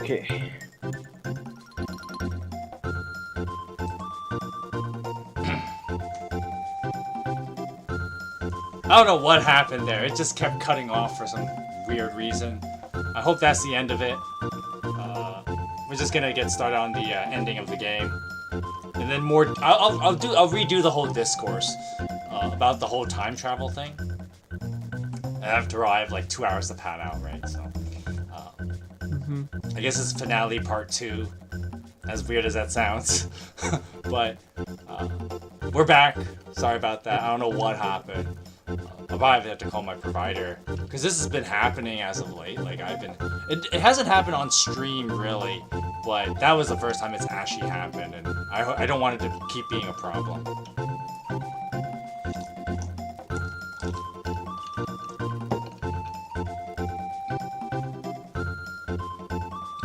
Okay. I don't know what happened there. It just kept cutting off for some weird reason. I hope that's the end of it. We're just gonna get started on the ending of the game, and then more. I'll redo the whole discourse about the whole time travel thing. After all, I have like 2 hours to pad out, right? So, I guess it's finale part 2. As weird as that sounds, but we're back. Sorry about that. I don't know what happened. I'll probably have to call my provider because this has been happening as of late. Like it hasn't happened on stream really, but that was the first time it's actually happened, and I don't want it to keep being a problem.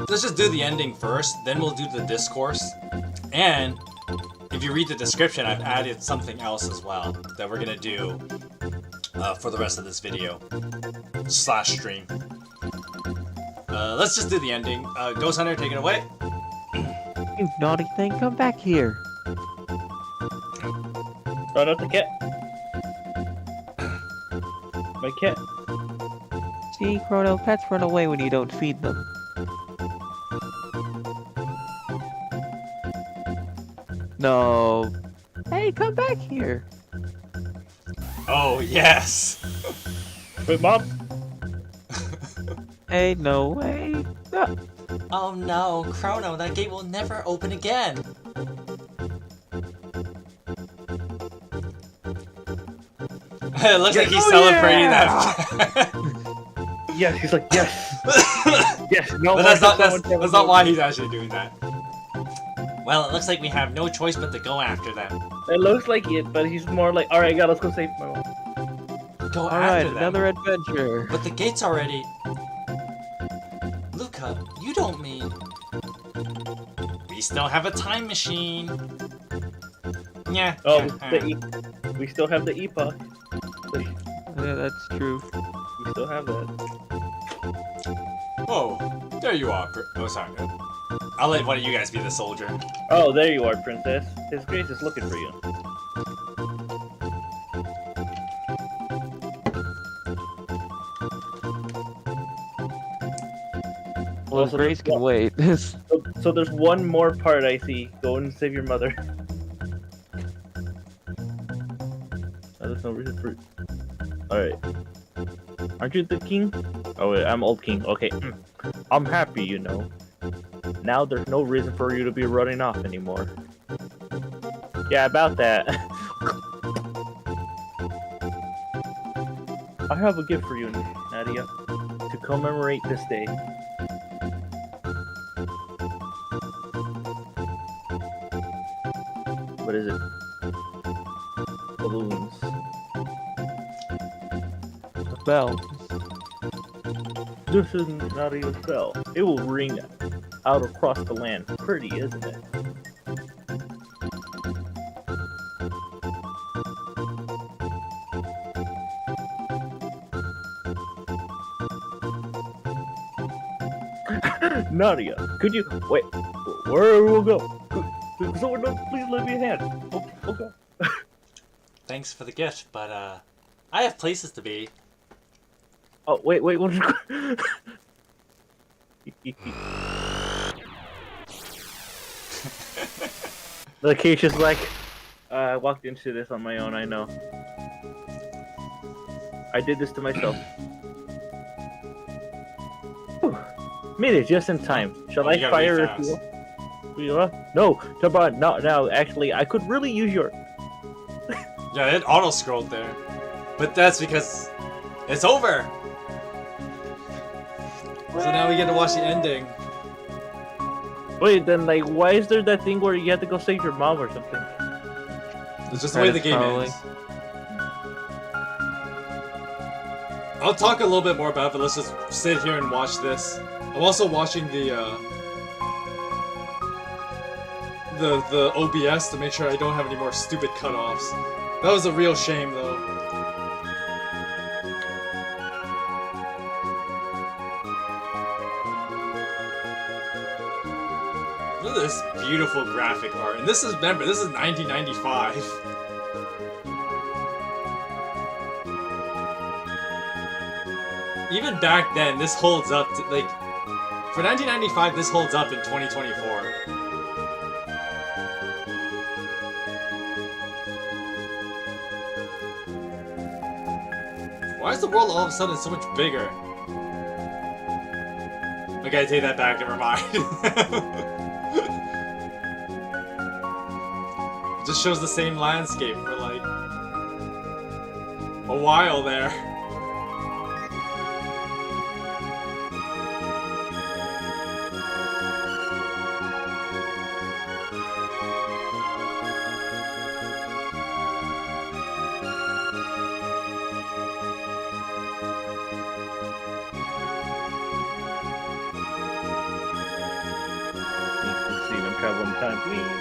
Let's just do the ending first, then we'll do the discourse. And if you read the description, I've added something else as well that we're gonna do for the rest of this video / stream. Let's just do the ending. Ghost Hunter, take it away. You naughty thing, come back here. Run up the cat. My cat. See, Chrono, pets run away when you don't feed them. No. Hey, come back here. Oh, yes. Wait, Mom. Hey, no way. No. Oh no, Chrono, that gate will never open again. It looks like he's celebrating that. Yes, he's like, yes. Yes, no. But that's not why he's actually doing that. Well, it looks like we have no choice but to go after them. It looks like it, but he's more like, alright, let's go save my mom. Go Alright, after them. another adventure. But the gate's already... Luca, you don't mean... We still have a time machine. Yeah. Oh, we still have the epoch. Yeah, that's true. We still have that. Oh, there you are. Oh, sorry. I'll let one of you guys be the soldier. Oh, there you are, Princess. His Grace is looking for you. Well, so Grace can wait. So there's one more part I see. Go and save your mother. Oh, there's no reason for it. Alright. Aren't you the king? Oh wait, I'm old king. Okay. I'm happy, you know. Now there's no reason for you to be running off anymore. Yeah, about that. I have a gift for you, Nadia, to commemorate this day. What is it? Balloons. A bell. This isn't Nadia's bell. It will ring out across the land. Pretty, isn't it? Nadia, could you wait? Where will go? Someone, please lend me a hand. Okay. Thanks for the gift, but I have places to be. Oh wait. The Acacia's like, I walked into this on my own. I know. I did this to myself. Whew. Made it just in time. Shall I fire a fuel? No, Taban, not now. Actually, I could really use your. Yeah, it auto-scrolled there. But that's because it's over! So now we get to watch the ending. Wait, then like, why is there that thing where you have to go save your mom or something? It's just the way the game ends. I'll talk a little bit more about it, but let's just sit here and watch this. I'm also watching the OBS to make sure I don't have any more stupid cutoffs. That was a real shame, though. Look at this beautiful graphic art. And this is, remember, this is 1995. Even back then, this holds up to, like, for 1995, this holds up in 2024. Why is the world all of a sudden so much bigger? Okay, I take that back, never mind. It just shows the same landscape for like a while there. Traveling time, please.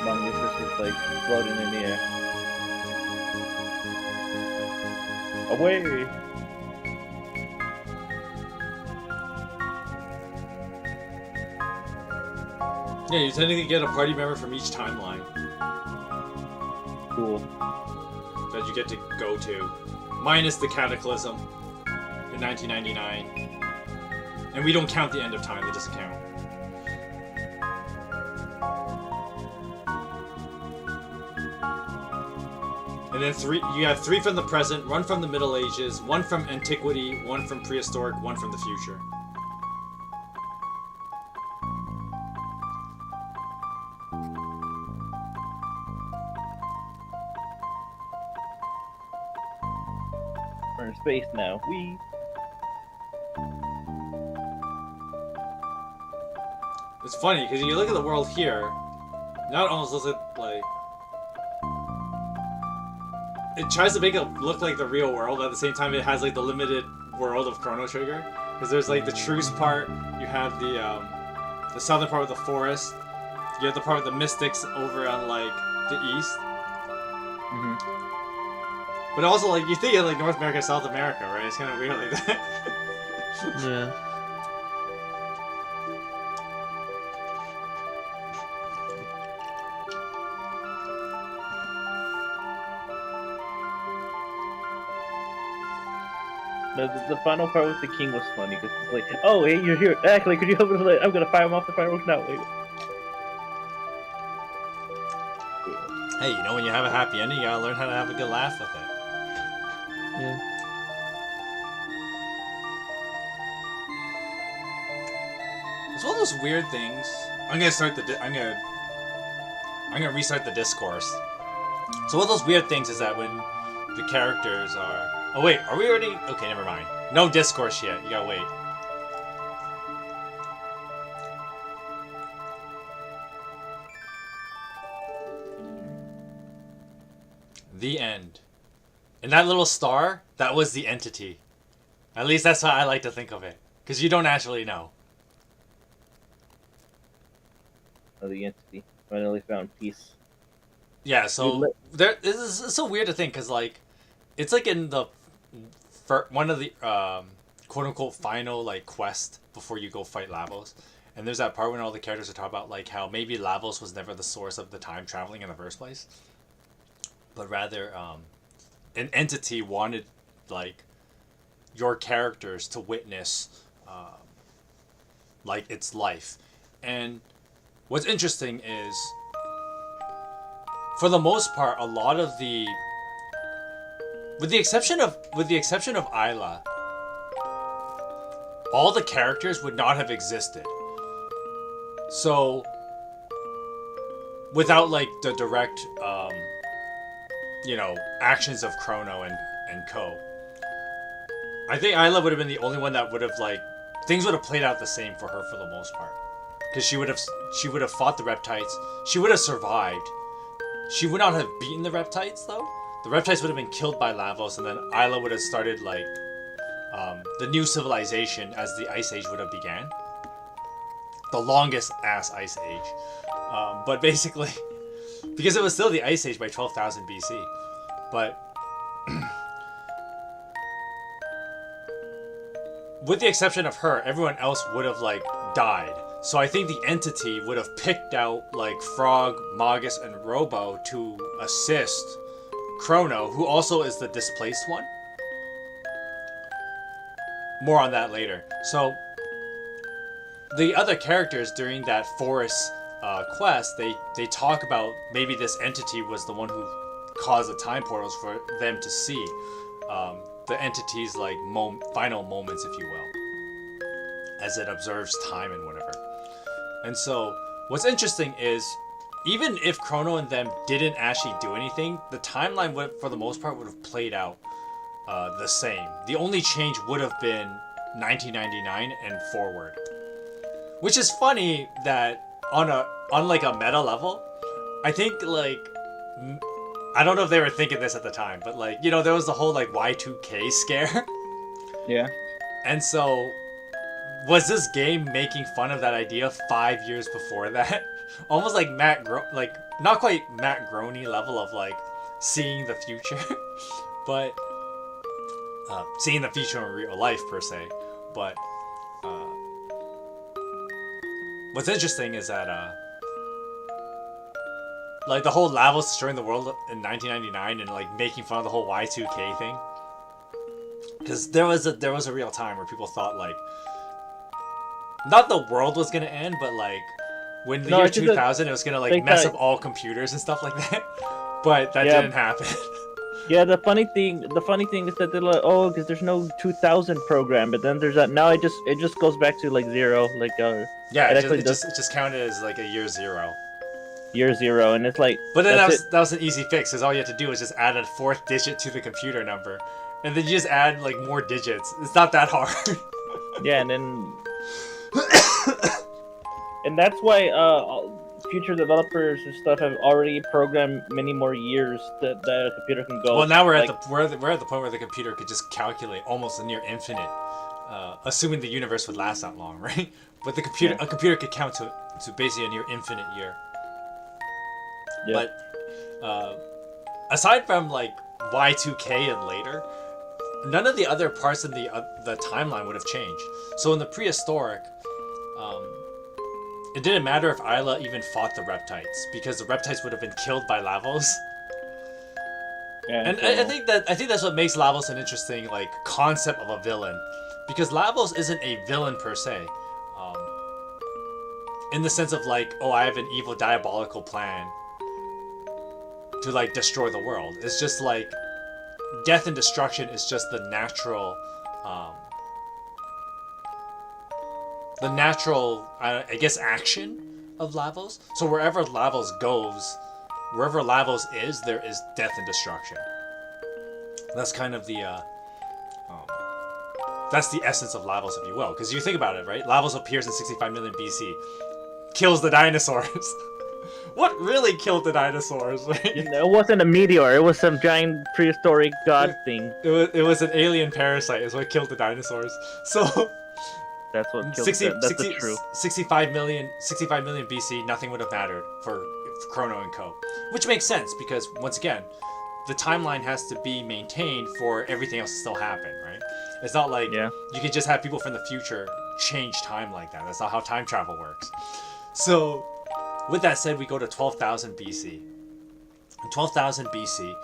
Mangus is just like floating in the air. Away! Yeah, you technically get a party member from each timeline. Cool. That you get to go to. Minus the Cataclysm in 1999. And we don't count the end of time, that doesn't count. And then you have 3 from the present, 1 from the Middle Ages, 1 from antiquity, 1 from prehistoric, 1 from the future. We're in space now. Wee! It's funny, because you look at the world here, now it almost looks like... It tries to make it look like the real world, at the same time it has like the limited world of Chrono Trigger. Because there's like the truce part, you have the southern part with the forest, you have the part with the mystics over on like the east. Mm-hmm. But also like, you think of like North America, South America, right? It's kind of weird like that. Yeah. The final part with the king was funny because it's like, oh hey, you're here. Actually, could you help us? I'm gonna fire him off the fireworks now. Wait. Hey, you know when you have a happy ending, you gotta learn how to have a good laugh with it. Yeah. It's one of those weird things. I'm gonna restart the discourse. So one of those weird things is that when the characters are... Oh wait, are we already... Okay, never mind. No discourse yet, you gotta wait. The end. And that little star, that was the entity. At least that's how I like to think of it. Because you don't actually know. Oh, the entity finally found peace. Yeah, so it's so weird to think because like it's like in the one of the quote unquote final like quest before you go fight Lavos, and there's that part when all the characters are talking about like how maybe Lavos was never the source of the time traveling in the first place, but rather an entity wanted like your characters to witness like its life. And what's interesting is, for the most part, a lot of the, with the exception of Isla, all the characters would not have existed. So, without like the direct, you know, actions of Chrono and Co. I think Isla would have been the only one that would have like, things would have played out the same for her for the most part, because she would have fought the Reptites, she would have survived. She would not have beaten the Reptites, though. The Reptites would have been killed by Lavos, and then Isla would have started, like, the new civilization as the Ice Age would have began. The longest-ass Ice Age. But basically, because it was still the Ice Age by 12,000 BC. But with the exception of her, everyone else would have like died. So I think the entity would have picked out like Frog, Magus, and Robo to assist Chrono, who also is the displaced one. More on that later. So the other characters during that forest quest, they talk about maybe this entity was the one who caused the time portals for them to see. The entity's like final moments, if you will, as it observes time and whatever. And so what's interesting is, even if Chrono and them didn't actually do anything, the timeline would, for the most part, would have played out the same. The only change would have been 1999 and forward. Which is funny that on like a meta level, I think like, I don't know if they were thinking this at the time, but like, you know, there was the whole like Y2K scare. Yeah. And so, was this game making fun of that idea 5 years before that? Almost like like not quite Matt Groening level of like seeing the future, but seeing the future in real life per se. But what's interesting is that like the whole Lavos destroying the world in 1999 and like making fun of the whole Y2K thing, because there was a real time where people thought like, not the world was gonna end, but like when the year 2000 it was gonna like mess up all computers and stuff like that. But that didn't happen. Yeah, the funny thing is that they're like, oh, because there's no 2000 program, but then there's that. Now it just goes back to like 0, like yeah, it just counted as like a year 0. Year 0, and it's like. But then that was an easy fix, because all you had to do was just add a 4th digit to the computer number, and then you just add like more digits. It's not that hard. Yeah, and then. And that's why future developers and stuff have already programmed many more years that the computer can go. Well, now we're at the point where the computer could just calculate almost a near infinite, assuming the universe would last that long, right? But a computer could count to basically a near infinite year. Yeah. But aside from like Y2K and later, none of the other parts in the timeline would have changed. So in the prehistoric, it didn't matter if Isla even fought the reptites, because the reptites would have been killed by Lavos. Yeah, and I think that's what makes Lavos an interesting like concept of a villain, because Lavos isn't a villain per se, in the sense of like, oh, I have an evil diabolical plan to like destroy the world. It's just like death and destruction is just the natural I guess action of Lavos. So wherever Lavos goes, wherever Lavos is, there is death and destruction. That's kind of the that's the essence of Lavos, if you will, because you think about it, right? Lavos appears in 65 million BC, kills the dinosaurs. What really killed the dinosaurs? Right? You know, it wasn't a meteor. It was some giant prehistoric god thing. It was an alien parasite. Is what killed the dinosaurs. So that's what killed. That's the truth. 65 million BC. Nothing would have mattered for Chrono and Co. Which makes sense, because once again, the timeline has to be maintained for everything else to still happen, right? It's not like you can just have people from the future change time like that. That's not how time travel works. So, with that said, we go to 12,000 BC. In 12,000 BC,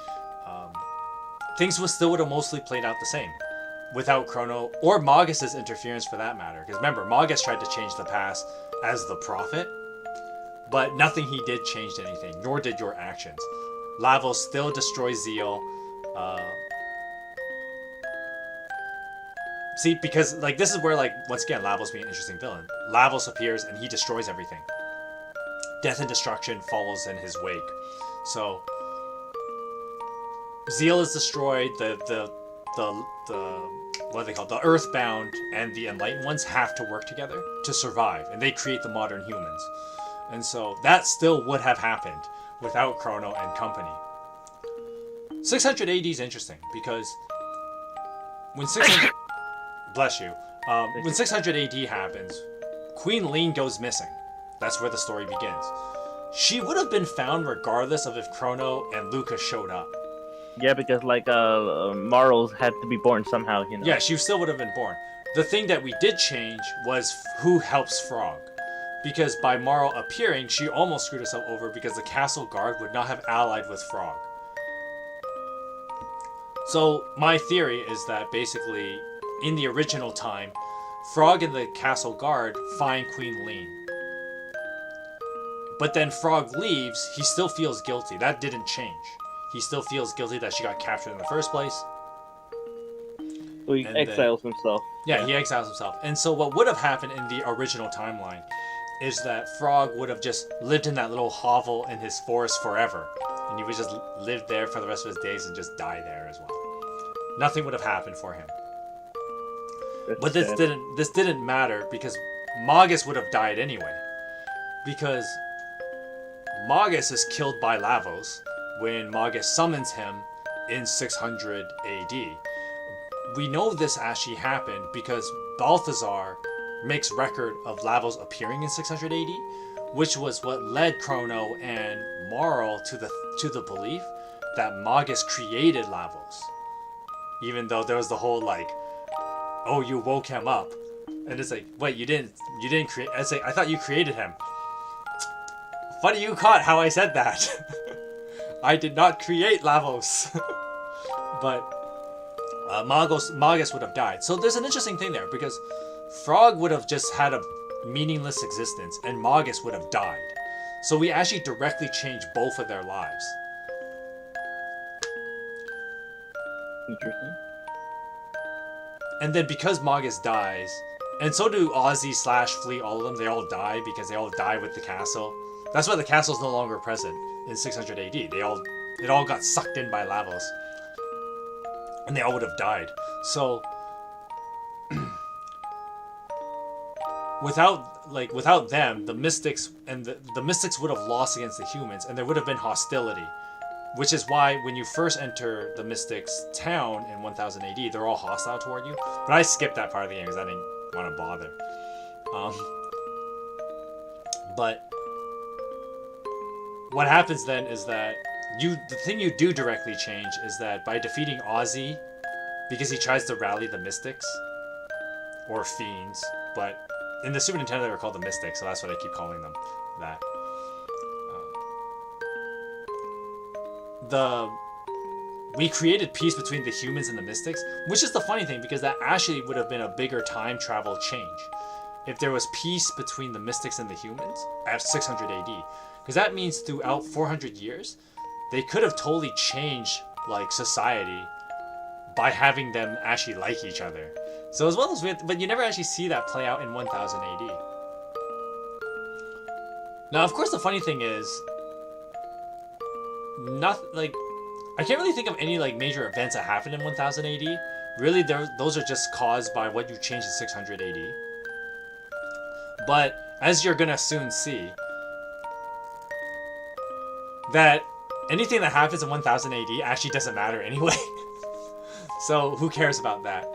things would have mostly played out the same, without Chrono or Magus's interference for that matter. Because remember, Magus tried to change the past as the prophet, but nothing he did changed anything, nor did your actions. Lavos still destroys Zeal. See, because like this is where like once again Lavos being an interesting villain. Lavos appears and he destroys everything. Death and destruction follows in his wake. So Zeal is destroyed. The what are they called? The Earthbound and the Enlightened ones have to work together to survive, and they create the modern humans. And so that still would have happened without Chrono and company. 600 AD is interesting because when 600 bless you. When 600 AD happens, Queen Lean goes missing. That's where the story begins. She would have been found regardless of if Chrono and Lucas showed up. Yeah, because like Marls had to be born somehow, you know. Yeah, she still would have been born. the thing that we did change was who helps Frog. Because by Marl appearing, she almost screwed herself over because the castle guard would not have allied with Frog. So my theory is that basically, in the original time, Frog and the castle guard find Queen Leene. But then Frog leaves, he still feels guilty. That didn't change. He still feels guilty that she got captured in the first place. So he exiles himself. Yeah, he exiles himself. And so what would have happened in the original timeline is that Frog would have just lived in that little hovel in his forest forever. And he would just live there for the rest of his days and just die there as well. Nothing would have happened for him. But this didn't matter because Magus would have died anyway. Because Magus is killed by Lavos when Magus summons him in 600 AD. We know this actually happened because Balthazar makes record of Lavos appearing in 600 AD, which was what led Chrono and Marl to the belief that Magus created Lavos. Even though there was the whole like, oh, you woke him up. And it's like, wait, you didn't create, it's like, I thought you created him. Funny you caught how I said that. I did not create Lavos. But Magus would have died. So there's an interesting thing there because Frog would have just had a meaningless existence and Magus would have died. So we actually directly changed both of their lives. Interesting. And then because Magus dies, and so do Ozzy / Flea, all of them, they all die because they all die with the castle. That's why the castle's no longer present in 600 AD. It all got sucked in by Lavos. And they all would have died. So without them, the mystics and the mystics would have lost against the humans, and there would have been hostility. Which is why when you first enter the mystics' town in 1000 AD, they're all hostile toward you. But I skipped that part of the game because I didn't want to bother. But what happens then is that the thing you do directly change is that by defeating Ozzy, because he tries to rally the mystics, or fiends, but in the Super Nintendo they were called the mystics, so that's what I keep calling them that. We created peace between the humans and the mystics, which is the funny thing because that actually would have been a bigger time travel change if there was peace between the mystics and the humans at 600 AD, because that means throughout 400 years they could have totally changed like society by having them actually like each other. So as well as but you never actually see that play out in 1000 AD. Now, of course, the funny thing is, I can't really think of any like major events that happened in 1000 AD. Really, those are just caused by what you changed in 600 AD. But as you're gonna soon see, that anything that happens in 1000 AD actually doesn't matter anyway. So who cares about that?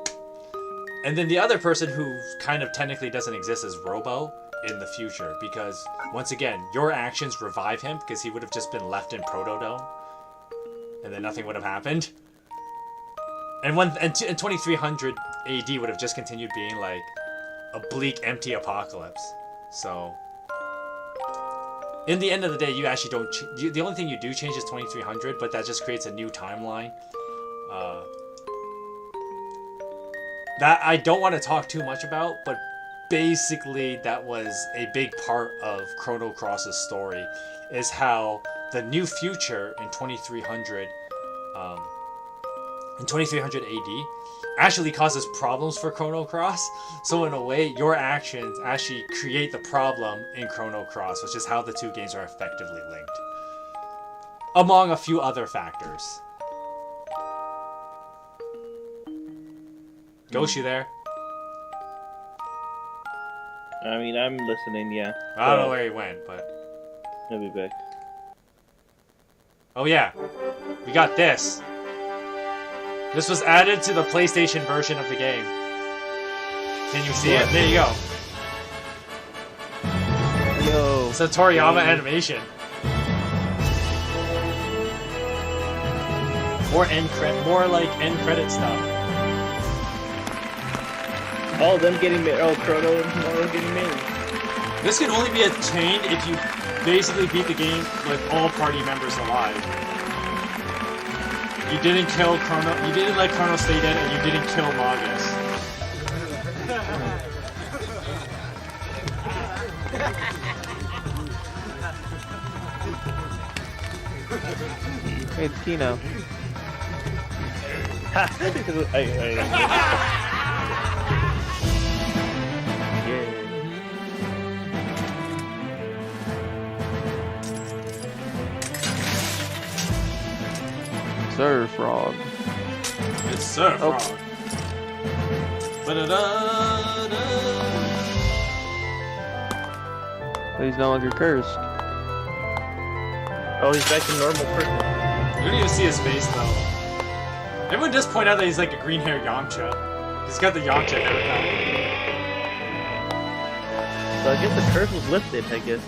And then the other person who kind of technically doesn't exist is Robo in the future, because once again, your actions revive him because he would have just been left in Protodome, and then nothing would have happened. And 2300 AD would have just continued being like a bleak, empty apocalypse. So in the end of the day, you actually don't. The only thing you do change is 2300, but that just creates a new timeline. That I don't want to talk too much about, but basically that was a big part of Chrono Cross's story, is how the new future in 2300 AD actually causes problems for Chrono Cross. So in a way, your actions actually create the problem in Chrono Cross, which is how the two games are effectively linked, among a few other factors. Ghost, you there? I mean, I'm listening, yeah. I don't know where he went, but He'll be back. oh yeah, we got this. This was added to the PlayStation version of the game. Can you see it? There you go. Yo. It's a Toriyama animation. More like end credit stuff. Oh, them getting married. Oh, Chrono and Tomorrow getting married. This can only be attained if you basically beat the game with all party members alive. You didn't kill Chrono. You didn't let Chrono stay dead, and you didn't kill Magus. Hey, Tino. Sir Frog. It's Sir Oh. Frog. Ba-da-da-da. But he's no longer cursed. Oh, he's back to normal person. You don't even see his face though. Everyone does point out that he's like a green-haired Yamcha. He's got the Yamcha haircut. So I guess the curse was lifted, I guess.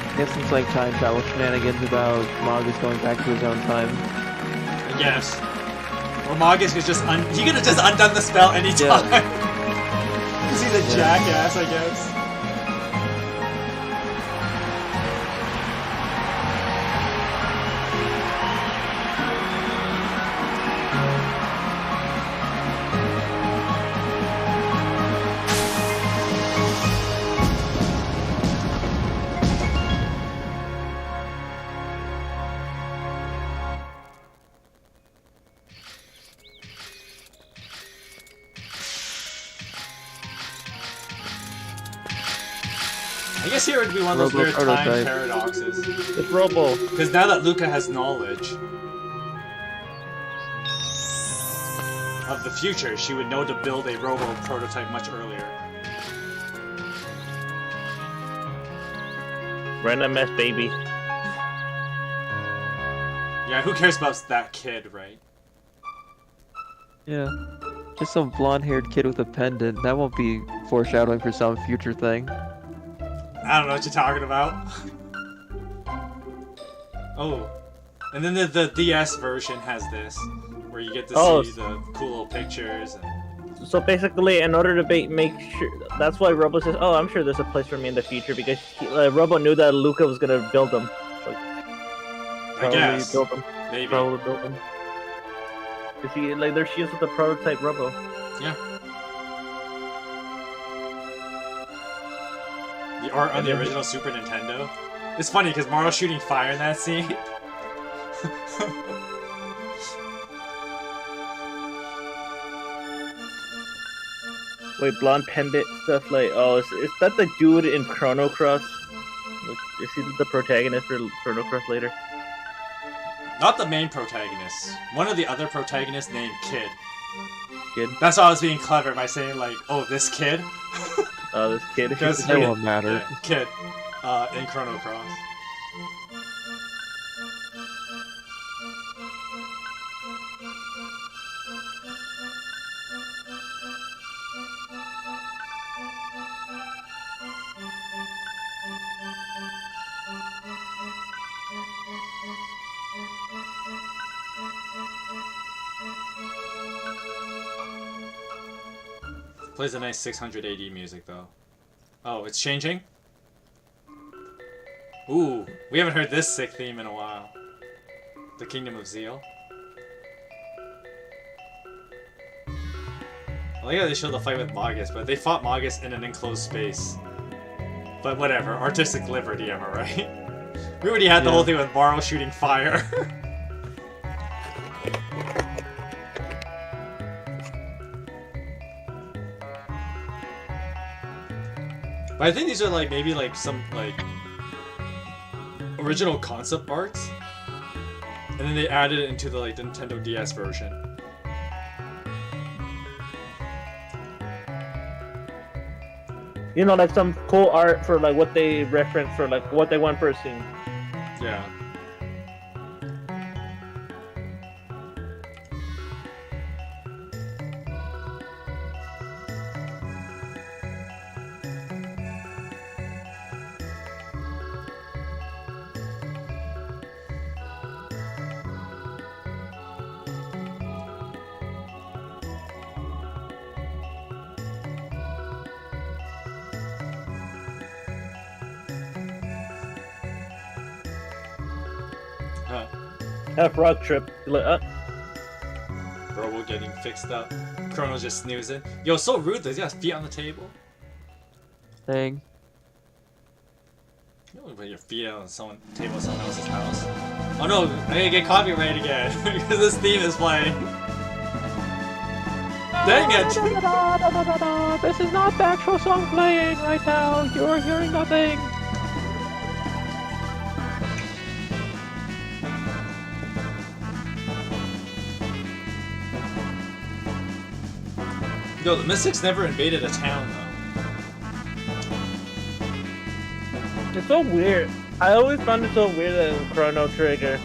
I guess it's like time travel shenanigans about Magus going back to his own time. I guess. Or Magus could just he could have just undone the spell anytime. Because he's a jackass, I guess. I guess here would be one of those Robo weird time prototype. paradoxes. It's Robo. Because now that Luca has knowledge of the future, she would know to build a Robo prototype much earlier. Random mess, baby. Yeah, who cares about that kid, right? Yeah. Just some blonde-haired kid with a pendant. That won't be foreshadowing for some future thing. I don't know what you're talking about. Oh. And then the DS version has this, where you get to see the cool little pictures. And... So basically, in order to make sure, that's why Robo says, "Oh, I'm sure there's a place for me in the future," because Robo knew that Luca was gonna build them. Like, I guess. build them. Maybe. Probably build them. Cause there she is with the prototype Robo. Yeah. The art on the original Super Nintendo. It's funny because Mario's shooting fire in that scene. Wait, blonde pendant stuff like, oh, is that the dude in Chrono Cross? Like, is he the protagonist for Chrono Cross later? Not the main protagonist. One of the other protagonists named Kid. Kid? That's why I was being clever by saying like, oh, this kid? Oh, this kid. Because That won't matter. Yeah, Kid. In Chrono Cross. Plays a nice 680 music though. Oh, it's changing? Ooh, we haven't heard this sick theme in a while. The Kingdom of Zeal. I like how they showed the fight with Magus, but they fought Magus in an enclosed space. But whatever, artistic liberty, am I right? We already had the whole thing with Maro shooting fire. But I think these are like maybe like some like original concept arts, and then they added it into the like Nintendo DS version. You know, like some cool art for like what they reference for like what they want for a scene. Yeah. Have rock trip. Like, Robo getting fixed up. Chrono's just snoozing. Yo, so rude. He's got his feet on the table. Dang. You don't put your feet on someone table at someone else's house. Oh no, I gotta get copyright again because this theme is playing. Dang it! This is not the actual song playing right now. You are hearing nothing. Yo, the Mystics never invaded a town though. it's so weird. I always found it so weird that in Chrono Trigger,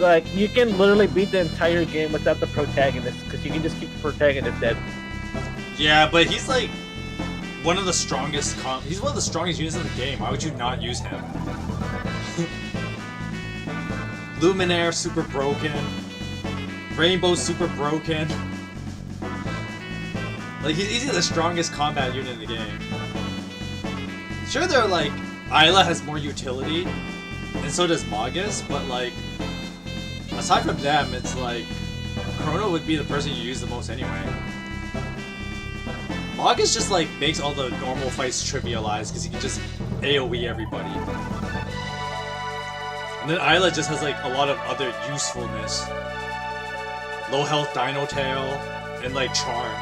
like, you can literally beat the entire game without the protagonist, because you can just keep the protagonist dead. Yeah, but he's like one of the strongest. He's one of the strongest units in the game. Why would you not use him? Luminaire super broken. Rainbow super broken. Like, he's easily the strongest combat unit in the game. Sure, they're like, Isla has more utility, and so does Magus, but like, aside from them, it's like, Chrono would be the person you use the most anyway. Magus just like, makes all the normal fights trivialized, because he can just AoE everybody. And then Isla just has like, a lot of other usefulness. Low health Dino Tail, and like, Charm.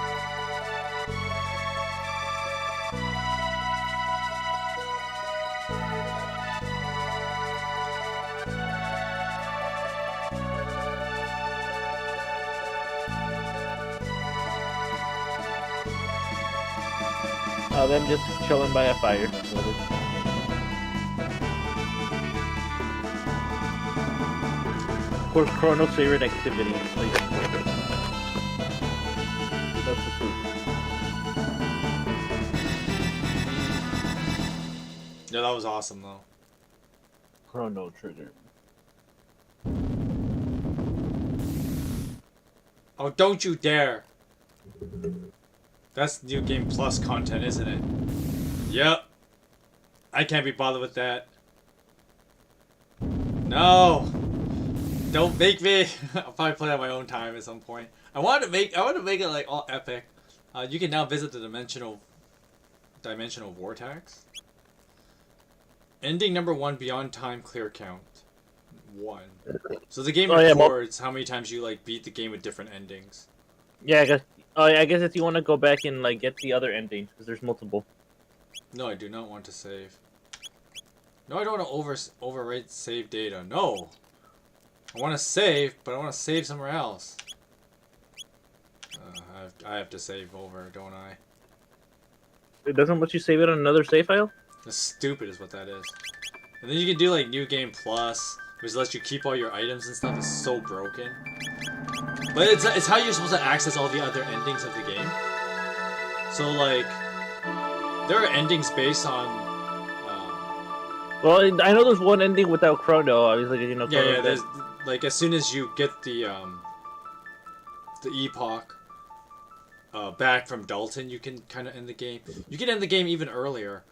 Them just chilling by a fire. Of course, Chrono's favorite activity. Like, that's the food. Yeah, that was awesome though. Chrono Trigger. Oh, don't you dare! That's New Game Plus content, isn't it? Yep. I can't be bothered with that. No! Don't make me! I'll probably play on my own time at some point. I want to make it like all epic. You can now visit the dimensional vortex. Ending number 1 beyond time clear count. 1. So the game records how many times you like beat the game with different endings. Yeah, I guess. Oh, yeah, I guess if you want to go back and like get the other endings, because there's multiple. No, I do not want to save. No, I don't want to overwrite save data. No, I want to save, but I want to save somewhere else. I have to save over, don't I? It doesn't let you save it on another save file? That's stupid, is what that is. And then you can do like New Game Plus, which lets you keep all your items and stuff. It's so broken. But it's how you're supposed to access all the other endings of the game. So like, there are endings based on. Well, I know there's one ending without Chrono. Obviously, you know. Yeah. There's like as soon as you get the epoch back from Dalton, you can kind of end the game. You can end the game even earlier,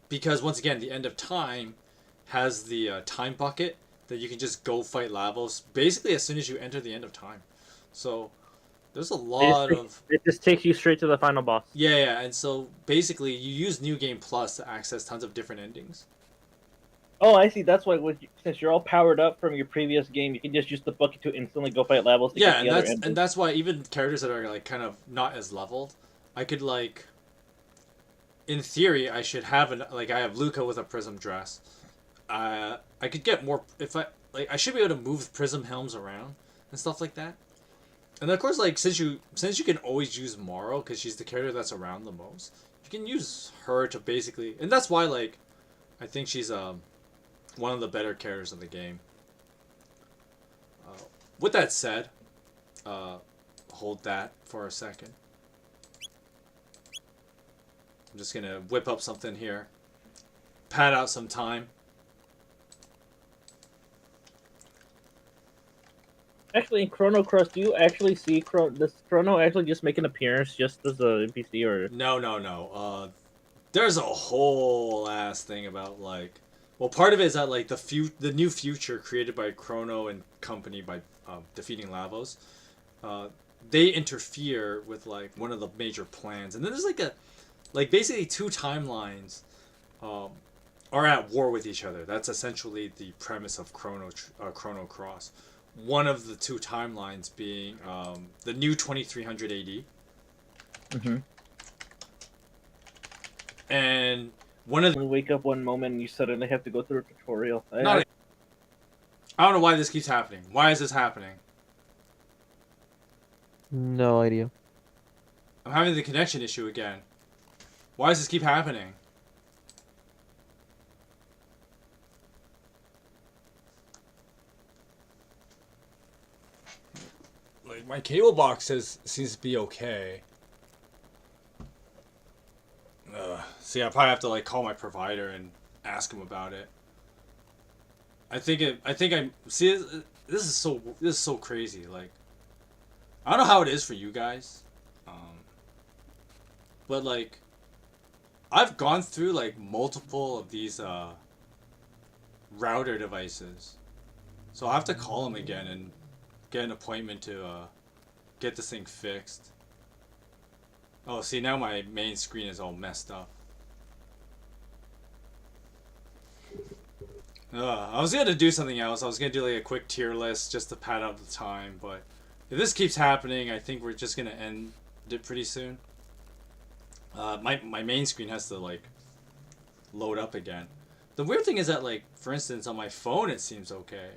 because once again, the end of time has the time bucket that you can just go fight Lavos basically as soon as you enter the end of time. So there's a lot of... It just takes you straight to the final boss. Yeah, and so basically you use New Game Plus to access tons of different endings. Oh, I see. That's why since you're all powered up from your previous game, you can just use the bucket to instantly go fight Lavos to get the other ending. And that's why even characters that are like kind of not as leveled, I could like... In theory, I should have I have Luca with a prism dress. I could get more if I should be able to move Prism Helms around and stuff like that. And of course, like since you can always use Morrow because she's the character that's around the most, you can use her to basically, and that's why like I think she's one of the better characters in the game. With that said, hold that for a second. I'm just gonna whip up something here, pad out some time. Actually, in Chrono Cross, do you actually see does Chrono actually just make an appearance just as a NPC or? No. There's a whole ass thing about like Well, part of it is that like the new future created by Chrono and company by defeating Lavos, they interfere with like one of the major plans, and then there's like basically two timelines are at war with each other. That's essentially the premise of Chrono Cross. One of the two timelines being the new 2300 AD. Mm-hmm. And one of the... You wake up one moment and you suddenly have to go through a tutorial. I don't know why this keeps happening. Why is this happening? No idea. I'm having the connection issue again. Why does this keep happening? Like, my cable box seems to be okay. See, I probably have to like call my provider and ask him about it. See, this is so crazy. Like, I don't know how it is for you guys, but like, I've gone through like multiple of these router devices, so I have to call him again and get an appointment to get this thing fixed. Oh, see, now my main screen is all messed up. I was gonna do something else. I was gonna do like a quick tier list just to pad out the time, but if this keeps happening, I think we're just gonna end it pretty soon. My main screen has to like load up again. The weird thing is that, like, for instance, on my phone it seems okay.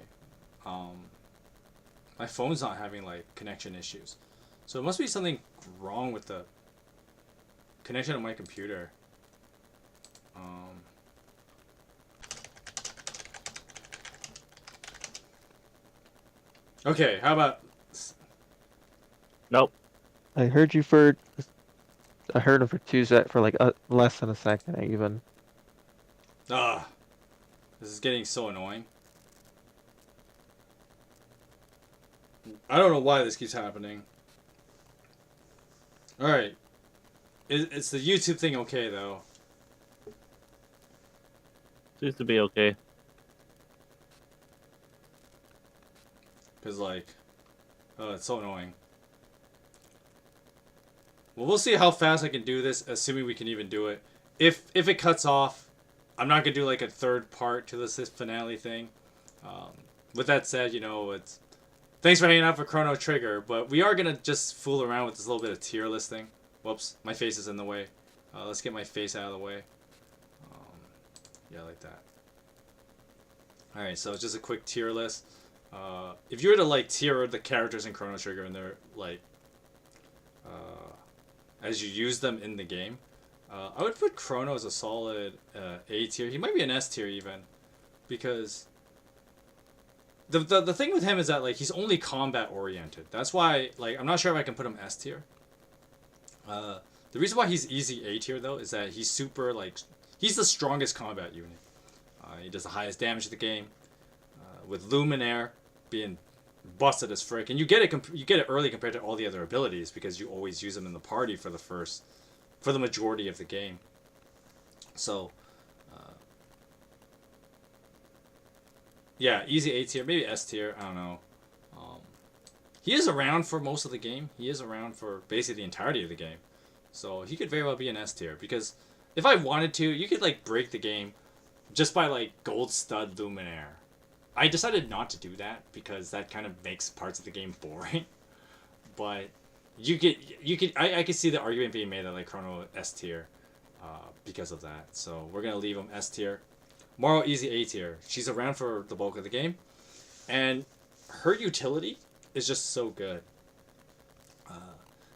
My phone's not having like connection issues, so it must be something wrong with the connection of my computer. Okay, how about... Nope. I heard him for for like less than a second even. This is getting so annoying. I don't know why this keeps happening. Alright. It's the YouTube thing okay, though? Seems to be okay. Because, like... it's so annoying. Well, we'll see how fast I can do this, assuming we can even do it. If it cuts off, I'm not going to do, like, a third part to this finale thing. With that said, you know, it's... Thanks for hanging out for Chrono Trigger, but we are going to just fool around with this little bit of tier list thing. Whoops, my face is in the way. Let's get my face out of the way. Yeah, like that. Alright, so just a quick tier list. If you were to, like, tier the characters in Chrono Trigger and they're, like, as you use them in the game, I would put Chrono as a solid A tier. He might be an S tier even, because the thing with him is that, like, he's only combat oriented. That's why, like, I'm not sure if I can put him S tier. The reason why he's easy A tier though is that he's super, like, he's the strongest combat unit. He does the highest damage to the game, with Luminaire being busted as frick, and you get it early compared to all the other abilities because you always use them in the party for the majority of the game. So, yeah, easy A tier, maybe S tier. I don't know. He is around for most of the game. He is around for basically the entirety of the game, so he could very well be an S tier, because if I wanted to, you could, like, break the game just by, like, Gold Stud Luminaire. I decided not to do that because that kind of makes parts of the game boring. But I could see the argument being made that, like, Chrono S tier because of that. So we're gonna leave him S tier. Marle easy A tier. She's around for the bulk of the game, and her utility is just so good.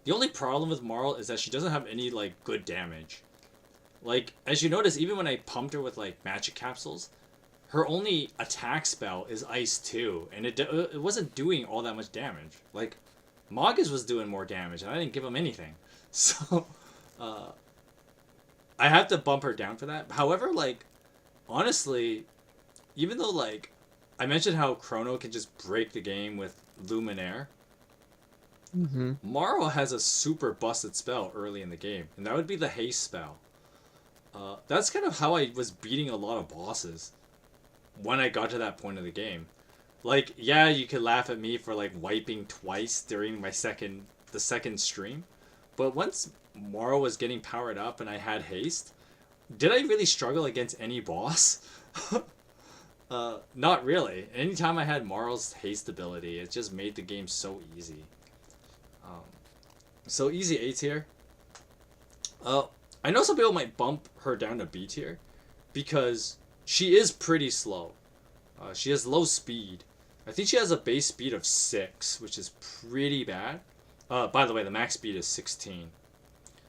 The only problem with Marle is that she doesn't have any, like, good damage. Like, as you notice, even when I pumped her with, like, magic capsules, her only attack spell is Ice 2, and it wasn't doing all that much damage. Like, Magus was doing more damage, and I didn't give him anything. So, I have to bump her down for that. However, like, honestly, even though, like, I mentioned how Chrono can just break the game with Luminaire, Marle has a super busted spell early in the game, and that would be the haste spell. That's kind of how I was beating a lot of bosses. when I got to that point of the game. Like, yeah, you could laugh at me for like wiping twice during the second stream, but once Morrow was getting powered up and I had haste, did I really struggle against any boss? Not really. Anytime I had Morrow's haste ability, it just made the game so easy. So easy A tier. I know some people might bump her down to B tier because she is pretty slow. She has low speed. I think she has a base speed of 6, which is pretty bad. By the way, the max speed is 16.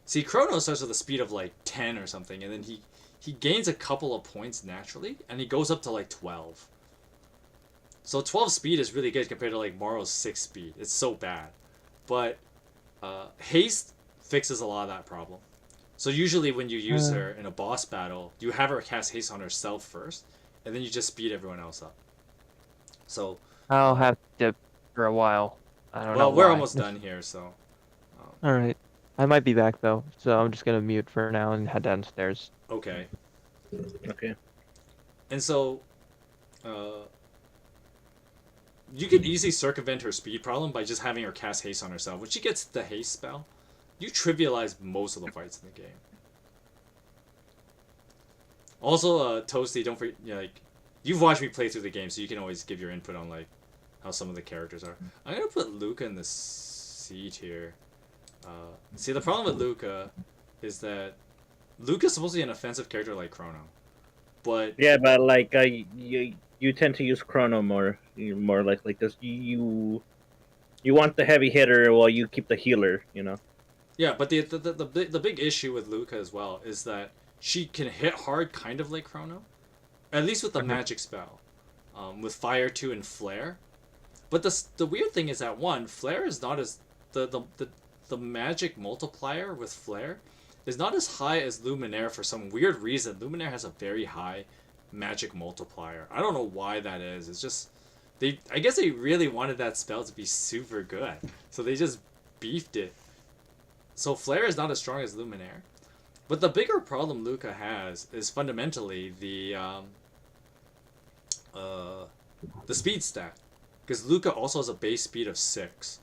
See, Chrono starts with a speed of like 10 or something, and then he gains a couple of points naturally, and he goes up to like 12. So 12 speed is really good compared to like Morrow's 6 speed. It's so bad. But haste fixes a lot of that problem. So usually when you use her in a boss battle, you have her cast haste on herself first, and then you just speed everyone else up. So I'll have to for a while. I don't know. well, we're why. almost done here, so All right. I might be back though, so I'm just gonna mute for now and head downstairs. okay. Okay. And so you could easily circumvent her speed problem by just having her cast haste on herself. When she gets the haste spell, you trivialize most of the fights in the game. Also, Toasty, don't forget, like, you've watched me play through the game, so you can always give your input on, like, how some of the characters are. I'm gonna put Luca in the C tier. See, the problem with Luca is that Luca's supposed to be an offensive character like Chrono. But Yeah, but like you tend to use Chrono more like this. You want the heavy hitter while you keep the healer. yeah, but the big issue with Luca as well is that she can hit hard kind of like Chrono. At least with the magic spell. With Fire 2 and Flare. But the weird thing is that one, Flare is not as the magic multiplier with Flare is not as high as Luminaire for some weird reason. Luminaire has a very high magic multiplier. I don't know why that is. It's just I guess they really wanted that spell to be super good. So they just beefed it. So Flare is not as strong as Luminaire. But the bigger problem Luca has is fundamentally the speed stat. Because Luca also has a base speed of 6.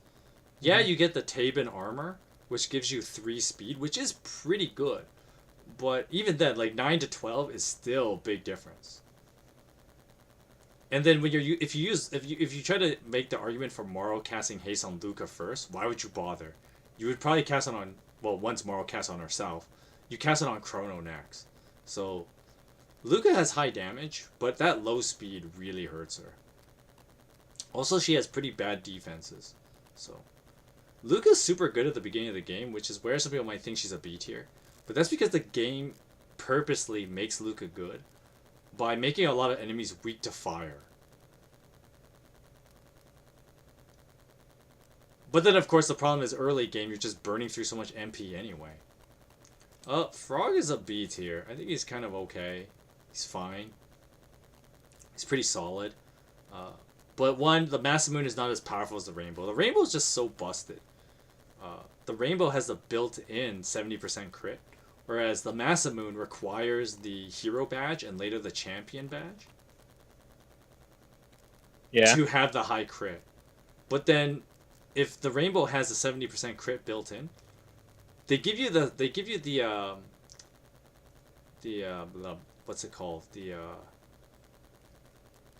Yeah, you get the Tabin armor, which gives you 3 speed, which is pretty good. But even then, like 9 to 12 is still a big difference. And then when if you try to make the argument for Morrow casting haste on Luca first, why would you bother? You would probably cast it on once Morrow casts on herself, you cast it on Chrono next. So Luca has high damage, but that low speed really hurts her. Also, she has pretty bad defenses. So Luca's super good at the beginning of the game, which is where some people might think she's a B tier. But that's because the game purposely makes Luca good by making a lot of enemies weak to fire. But then, of course, the problem is early game, you're just burning through so much MP anyway. Frog is a B tier. I think he's kind of okay. He's fine. He's pretty solid. But one, the Masamune is not as powerful as the Rainbow. The Rainbow is just so busted. The Rainbow has the built-in 70% crit, whereas the Masamune requires the Hero Badge and later the Champion Badge to have the high crit. But then, if the Rainbow has the 70% crit built in, they give you the what's it called?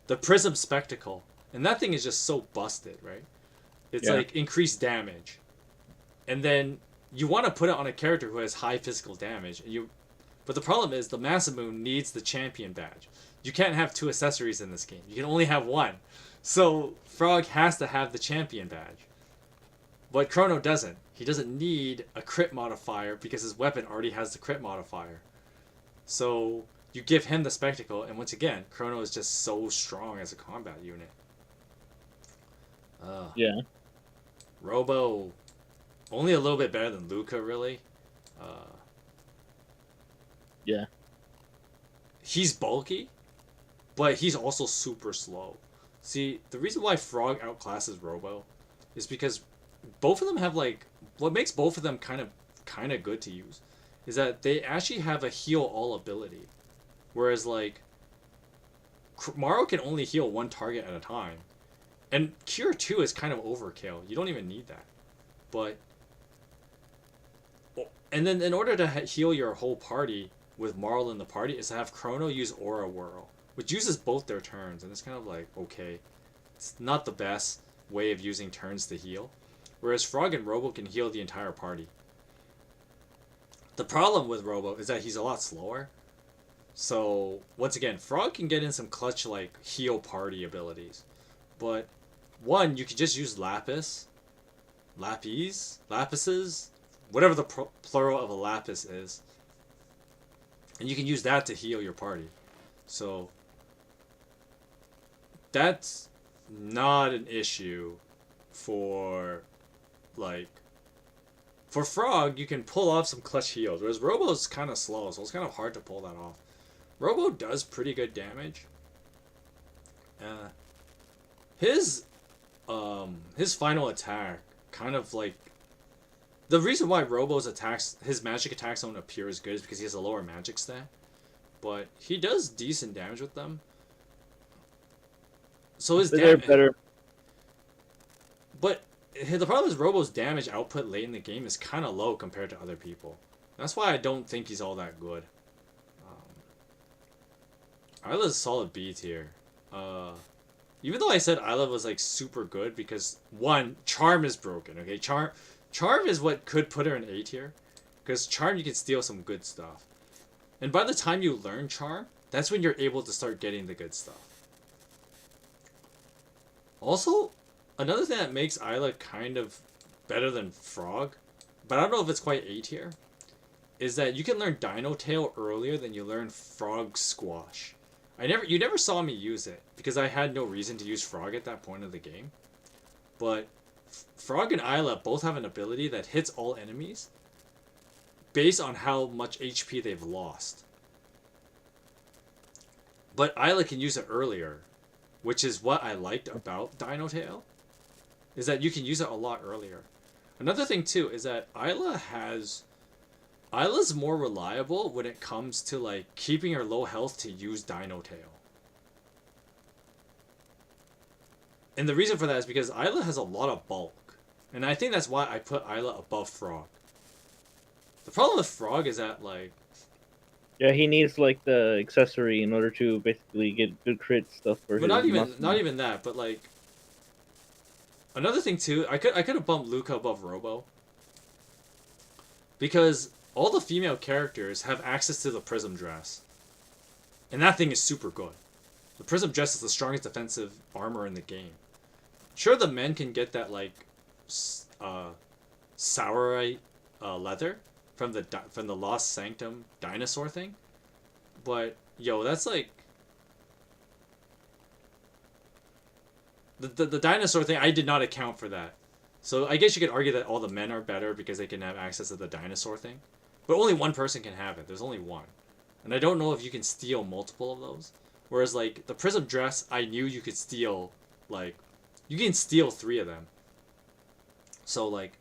The Prism Spectacle. And that thing is just so busted, right? It's like increased damage. And then you want to put it on a character who has high physical damage. But the problem is the Masamune needs the Champion Badge. You can't have 2 accessories in this game. You can only have 1. So Frog has to have the Champion Badge. But Chrono doesn't. He doesn't need a crit modifier because his weapon already has the crit modifier. So you give him the Spectacle, and once again, Chrono is just so strong as a combat unit. Yeah. Robo, only a little bit better than Luca, really. Yeah. He's bulky, but he's also super slow. See, the reason why Frog outclasses Robo is because both of them have what makes both of them kind of good to use is that they actually have a heal all ability, whereas Morrow can only heal one target at a time. And Cure 2 is kind of overkill. You don't even need that. But... And then in order to heal your whole party with Marl in the party is to have Chrono use Aura Whirl, which uses both their turns. And it's kind of like, okay, it's not the best way of using turns to heal. Whereas Frog and Robo can heal the entire party. The problem with Robo is that he's a lot slower. So, once again, Frog can get in some clutch, like, heal party abilities. But, one, you can just use Lapises, whatever the plural of a Lapis is. And you can use that to heal your party. So, that's not an issue for, like... For Frog, you can pull off some clutch heals, whereas Robo's kind of slow, so it's kind of hard to pull that off. Robo does pretty good damage. His final attack kind of like... The reason why Robo's attacks, his magic attacks don't appear as good is because he has a lower magic stat. But he does decent damage with them. So his damage... better. But the problem is Robo's damage output late in the game is kind of low compared to other people. That's why I don't think he's all that good. Isla's a solid B tier. Even though I said Isla was like super good because one, Charm is broken. Okay, Charm is what could put her in A tier, because Charm you can steal some good stuff, and by the time you learn Charm, that's when you're able to start getting the good stuff. Also, another thing that makes Isla kind of better than Frog, but I don't know if it's quite A tier, is that you can learn Dino Tail earlier than you learn Frog Squash. You never saw me use it, because I had no reason to use Frog at that point of the game. But Frog and Isla both have an ability that hits all enemies based on how much HP they've lost. But Isla can use it earlier, which is what I liked about Dino Tail, is that you can use it a lot earlier. Another thing too is that Isla's more reliable when it comes to like keeping her low health to use Dino Tail. And the reason for that is because Isla has a lot of bulk. And I think that's why I put Isla above Frog. The problem with Frog is that like... Yeah, he needs like the accessory in order to basically get good crit stuff for him. But not even that, but like... Another thing too, I could have bumped Luca above Robo. Because all the female characters have access to the Prism Dress. And that thing is super good. The Prism Dress is the strongest defensive armor in the game. Sure, the men can get that, like, Sourite leather from the Lost Sanctum dinosaur thing. But, yo, that's like... The dinosaur thing, I did not account for that. So I guess you could argue that all the men are better because they can have access to the dinosaur thing. But only one person can have it. There's only one. And I don't know if you can steal multiple of those. Whereas, like, the Prism Dress, I knew you could steal, like... You can steal 3 of them. So, like,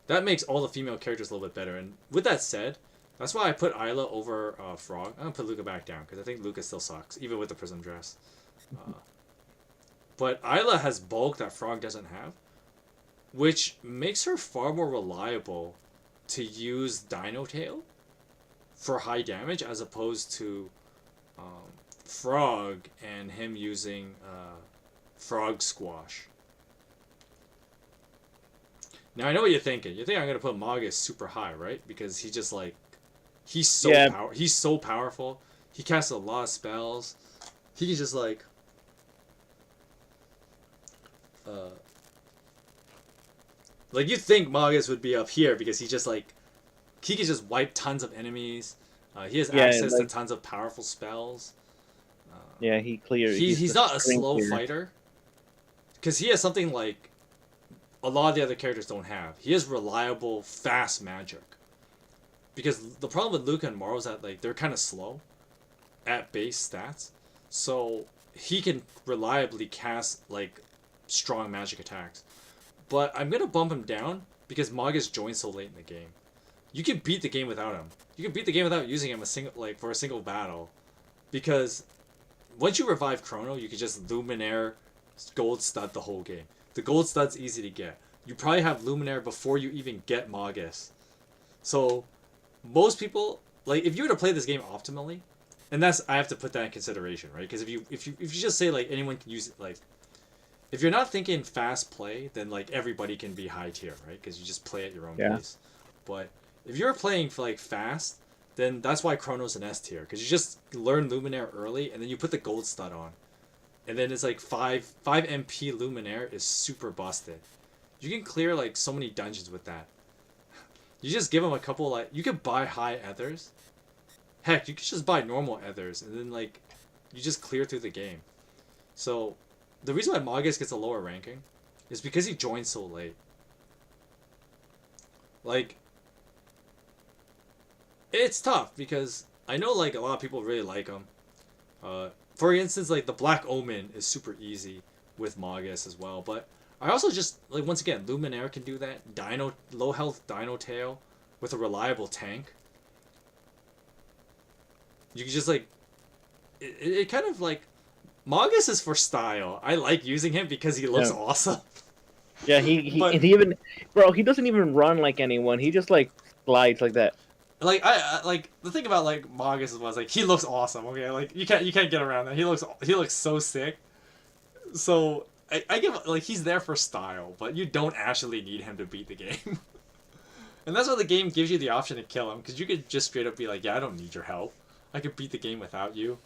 that makes all the female characters a little bit better. And with that said, that's why I put Isla over Frog. I'm going to put Luca back down, because I think Luca still sucks, even with the Prism Dress. But Isla has bulk that Frog doesn't have, which makes her far more reliable to use Dino Tail for high damage, as opposed to Frog and him using Frog Squash. Now I know what you're thinking. You think I'm gonna put Magus super high, right? Because he just like he's so powerful. He casts a lot of spells. He can just like you think Magus would be up here because he just like he can just wipe tons of enemies. He has access to tons of powerful spells. Yeah, he clears. He's not a slow fighter, because he has something like a lot of the other characters don't have. He has reliable, fast magic. Because the problem with Luca and Morrow is that like they're kind of slow at base stats, so he can reliably cast like strong magic attacks. But I'm gonna bump him down because Magus joined so late in the game. You can beat the game without him. You can beat the game without using him for a single battle, because once you revive Chrono, you can just Luminaire Gold Stud the whole game. The Gold Stud's easy to get. You probably have Luminaire before you even get Magus. So most people, like, if you were to play this game optimally, and that's, I have to put that in consideration, right? Because if you just say like anyone can use it, like, if you're not thinking fast play, then like everybody can be high tier, right? Because you just play at your own pace. But if you're playing for like fast, then that's why Chrono's an S tier, because you just learn Luminaire early, and then you put the Gold Stud on, and then it's like 5 MP Luminaire is super busted. You can clear like so many dungeons with that. You just give them a couple, like, you could buy high ethers. Heck, you could just buy normal ethers, and then like you just clear through the game. So the reason why Magus gets a lower ranking is because he joined so late. Like, it's tough because I know like a lot of people really like him. For instance, like the Black Omen is super easy with Magus as well, but I also just, like, once again, Luminaire can do that. Low health Dino Tail with a reliable tank. You can just like, it kind of like, Magus is for style. I like using him because he looks awesome. Yeah, he even, bro, he doesn't even run like anyone. He just like slides like that. Like I like the thing about like Magus was like he looks awesome. Okay, like you can't get around that. He looks so sick. So I give, like, he's there for style, but you don't actually need him to beat the game. And that's why the game gives you the option to kill him, because you could just straight up be like, yeah, I don't need your help. I could beat the game without you.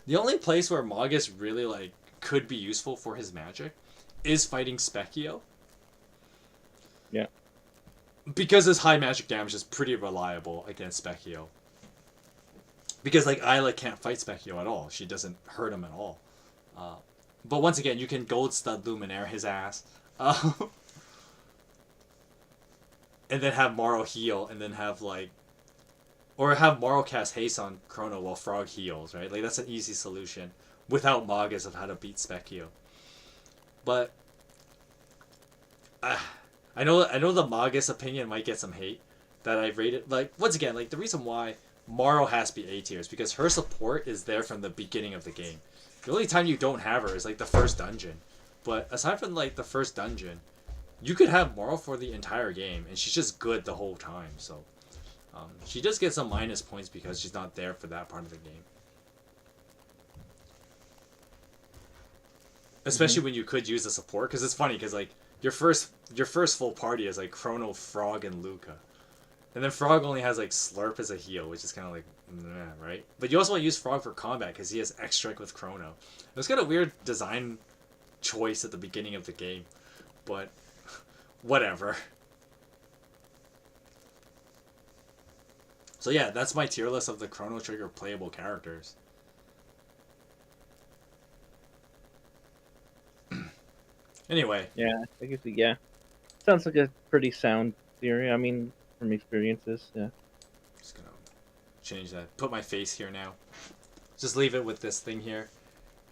The only place where Magus really like could be useful for his magic is fighting Specchio. Yeah. Because his high magic damage is pretty reliable against Specchio. Because like Isla can't fight Specchio at all. She doesn't hurt him at all. But once again, you can Gold Stud Luminaire his ass. And then have Morrow heal, and then have like... Or have Morrow cast haste on Chrono while Frog heals, right? Like, that's an easy solution. Without Magus of how to beat Specchio. But... I know the Magus opinion might get some hate. That I rated... Like, once again, like, the reason why Morrow has to be A tier is because her support is there from the beginning of the game. The only time you don't have her is like the first dungeon. But aside from like the first dungeon, you could have Morrow for the entire game, and she's just good the whole time. So she does get some minus points because she's not there for that part of the game. Especially when you could use the support, because it's funny because like your first full party is like Chrono, Frog, and Luca. And then Frog only has like Slurp as a heal, which is kind of like, meh, right? But you also want to use Frog for combat because he has X-Strike with Chrono. It was kind of weird design choice at the beginning of the game, but whatever. So yeah, that's my tier list of the Chrono Trigger playable characters. Anyway. Yeah, I guess, yeah. Sounds like a pretty sound theory. I mean... From experiences, yeah. Just gonna change that. Put my face here now. Just leave it with this thing here.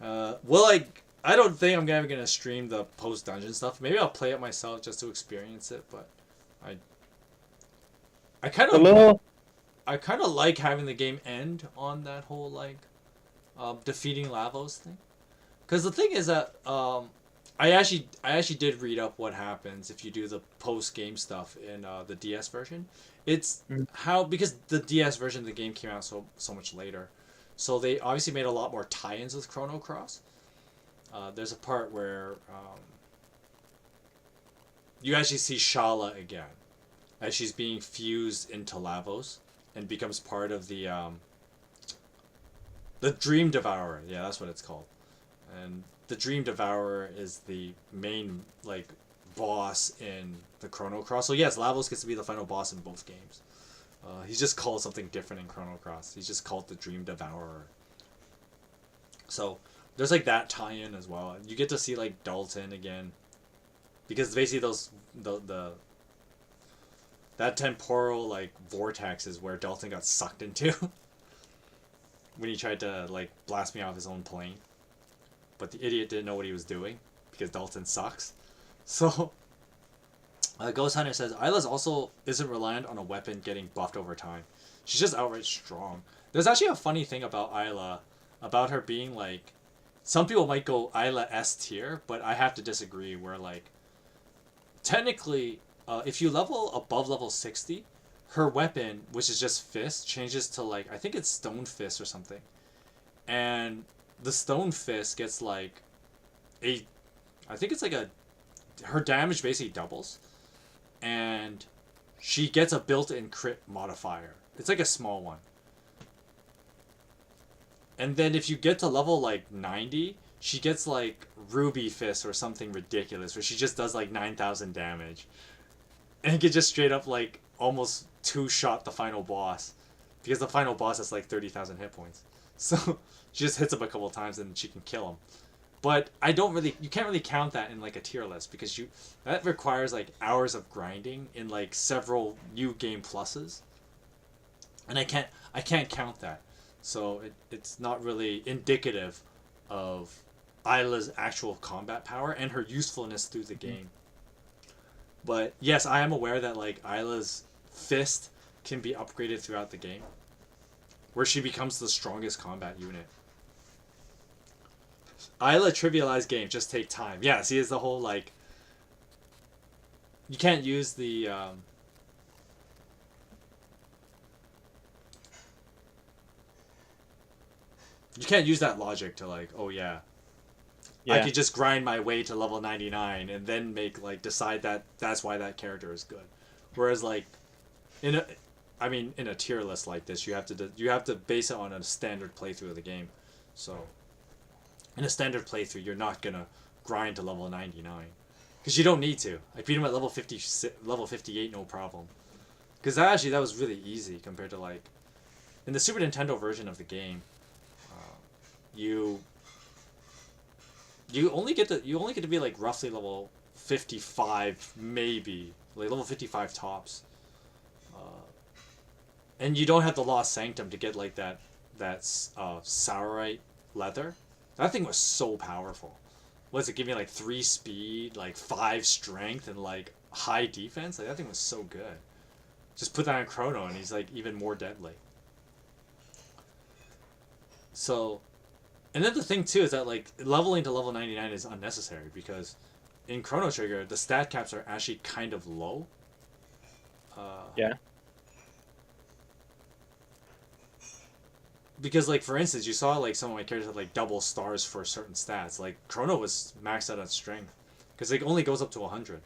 Well, I don't think I'm gonna stream the post dungeon stuff. Maybe I'll play it myself just to experience it. But I kind of like having the game end on that whole like defeating Lavos thing. Because the thing is that I actually did read up what happens if you do the post-game stuff in the DS version. It's how, because the DS version of the game came out so much later, so they obviously made a lot more tie-ins with Chrono Cross. There's a part where you actually see Shala again, as she's being fused into Lavos and becomes part of the Dream Devourer. Yeah, that's what it's called, and the Dream Devourer is the main, like, boss in the Chrono Cross. So yes, Lavos gets to be the final boss in both games. He's just called something different in Chrono Cross. He's just called the Dream Devourer. So there's like that tie-in as well. You get to see like Dalton again, because basically that temporal like vortex is where Dalton got sucked into when he tried to like blast me off his own plane. But the idiot didn't know what he was doing because Dalton sucks. So, Ghost Hunter says, Isla's also isn't reliant on a weapon getting buffed over time. She's just outright strong. There's actually a funny thing about Isla. about her being like, some people might go Isla S tier, but I have to disagree. Where like, technically, if you level above level 60, her weapon, which is just fist, changes to like, I think it's stone fist or something, and the stone fist gets like I think it's like her damage basically doubles, and she gets a built-in crit modifier. It's like a small one. And then if you get to level like 90, she gets like Ruby Fist or something ridiculous where she just does like 9,000 damage. And it can just straight up like almost two-shot the final boss. Because the final boss has like 30,000 hit points. So she just hits him a couple times and she can kill him. But you can't really count that in like a tier list because that requires like hours of grinding in like several new game pluses. And I can't count that. So it's not really indicative of Isla's actual combat power and her usefulness through the game. But yes, I am aware that like Isla's fist can be upgraded throughout the game, where she becomes the strongest combat unit. Isla trivialized game, just take time. Yeah, see, it's the whole like, you can't use the you can't use that logic to like, oh yeah, I could just grind my way to level 99 and then decide that that's why that character is good. Whereas like in a tier list like this, you have to base it on a standard playthrough of the game. So in a standard playthrough, you're not gonna grind to level 99 because you don't need to. I beat him at level 58, no problem. Because that was really easy compared to like in the Super Nintendo version of the game. You only get to be like roughly level 55, maybe like level 55 tops, and you don't have the Lost Sanctum to get like that Saurite leather. That thing was so powerful. What does it give me, like 3 speed, like 5 strength, and like high defense? Like that thing was so good. Just put that on Chrono and he's like even more deadly. So. And then the thing too is that like leveling to level 99 is unnecessary because in Chrono Trigger the stat caps are actually kind of low. Yeah. Because like for instance, you saw like some of my characters had like double stars for certain stats. Like Chrono was maxed out on strength because it only goes up to 100.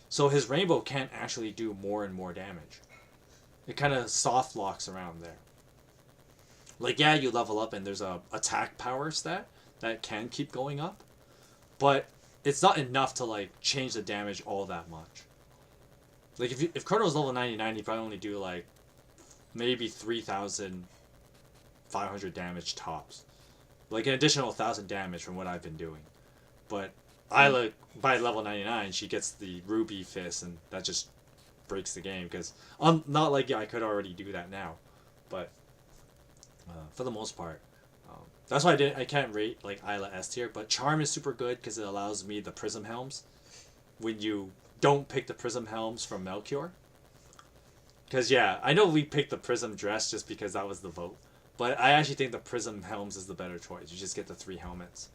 So his rainbow can't actually do more and more damage. It kind of soft locks around there. Like, yeah, you level up and there's a attack power stat that can keep going up, but it's not enough to, like, change the damage all that much. Like, if Chrono's level 99, he'd probably only do, like, maybe 3,500 damage tops. Like, an additional 1,000 damage from what I've been doing. But Isla, by level 99, she gets the Ruby Fist, and that just breaks the game, because I'm not like, yeah, I could already do that now, but... for the most part, that's why I can't rate like Isla S tier. But Charm is super good because it allows me the Prism Helms when you don't pick the Prism Helms from Melchior. Because yeah, I know we picked the Prism Dress just because that was the vote, but I actually think the Prism Helms is the better choice. You just get the 3 helmets.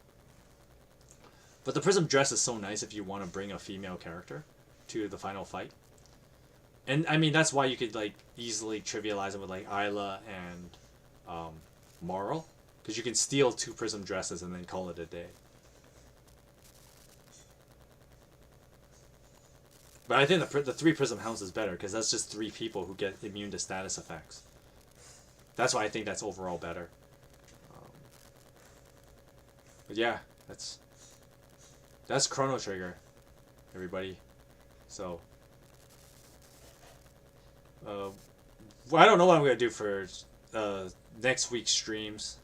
But the Prism Dress is so nice if you want to bring a female character to the final fight. And I mean that's why you could like easily trivialize it with like Isla and Marl, because you can steal 2 Prism Dresses and then call it a day. But I think the 3 Prism Helms is better because that's just 3 people who get immune to status effects. That's why I think that's overall better. But yeah, that's Chrono Trigger, everybody. So well, I don't know what I'm gonna do for next week's streams.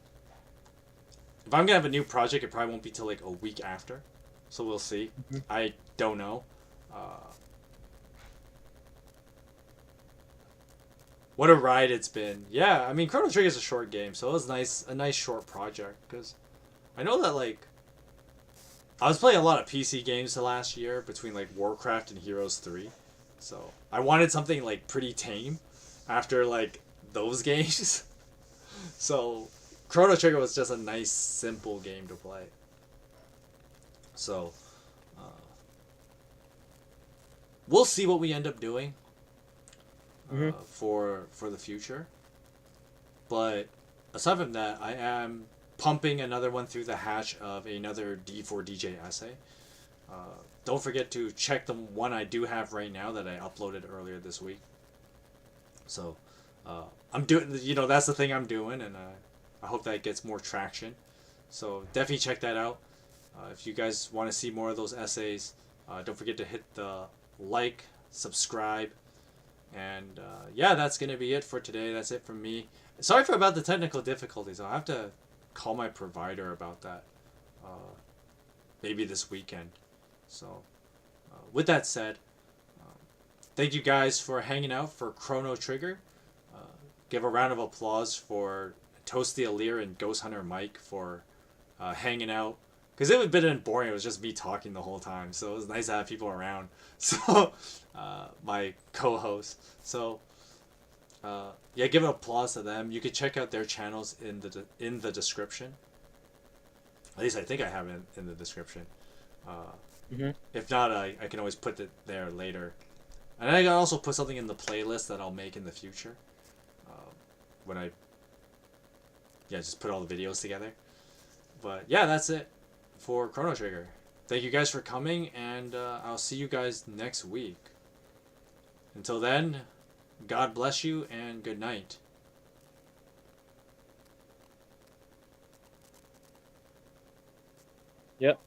If I'm gonna have a new project, it probably won't be till like a week after, so we'll see. I don't know. What a ride it's been. Yeah, I mean Chrono Trigger is a short game, so it was a nice short project. Because I know that like I was playing a lot of PC games the last year between like Warcraft and Heroes 3, so I wanted something like pretty tame after like those games. So Chrono Trigger was just a nice, simple game to play. So, we'll see what we end up doing for the future. But aside from that, I am pumping another one through the hatch of another D4DJ essay. Don't forget to check the one I do have right now that I uploaded earlier this week. So, I'm doing, that's the thing I'm doing, and I hope that gets more traction. So definitely check that out. If you guys want to see more of those essays, don't forget to hit the like, subscribe, and yeah, that's going to be it for today. That's it from me. Sorry about the technical difficulties. I'll have to call my provider about that maybe this weekend. So with that said, thank you guys for hanging out for Chrono Trigger. Give a round of applause for Toasty Alir and Ghost Hunter Mike for hanging out. Because it would have been boring. It was just me talking the whole time. So it was nice to have people around. So, my co-host. So, yeah, give an applause to them. You can check out their channels in the description. At least I think I have it in the description. If not, I can always put it there later. And I can also put something in the playlist that I'll make in the future. When I just put all the videos together. But yeah, that's it for Chrono Trigger. Thank you guys for coming, and I'll see you guys next week. Until then, God bless you and good night. Yep.